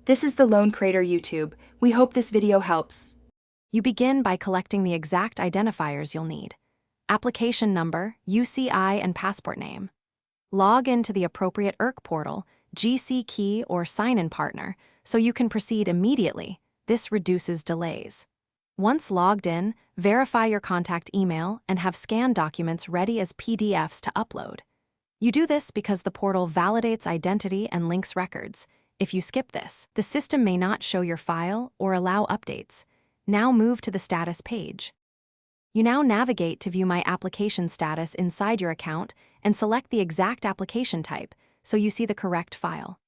This is the Lone Crater YouTube. We hope this video helps. You begin by collecting the exact identifiers you'll need: application number, UCI, and passport name. Log into the appropriate IRC portal, GC key, or sign-in partner so you can proceed immediately. This reduces delays. Once logged in, verify your contact email and have scanned documents ready as PDFs to upload. You do this because the portal validates identity and links records. If you skip this, the system may not show your file or allow updates. Now move to the status page. You now navigate to view My Application status inside your account and select the exact application type so you see the correct file.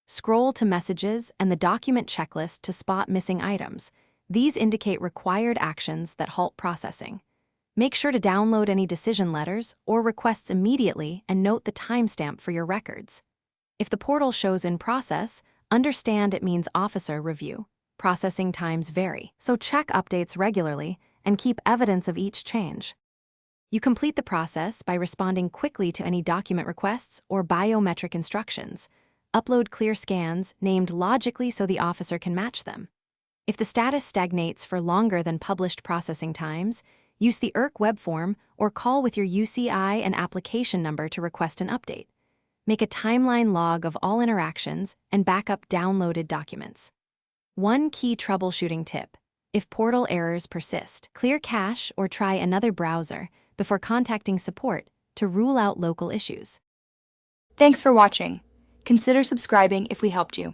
Scroll to Messages and the Document Checklist to spot missing items. These indicate required actions that halt processing. Make sure to download any decision letters or requests immediately and note the timestamp for your records. If the portal shows in process, understand it means officer review. Processing times vary, so check updates regularly and keep evidence of each change. You complete the process by responding quickly to any document requests or biometric instructions. Upload clear scans named logically so the officer can match them. If the status stagnates for longer than published processing times, use the IRC web form or call with your UCI and application number to request an update. Make a timeline log of all interactions and back up downloaded documents. One key troubleshooting tip: if portal errors persist, clear cache or try another browser before contacting support to rule out local issues. Thanks for watching. Consider subscribing if we helped you.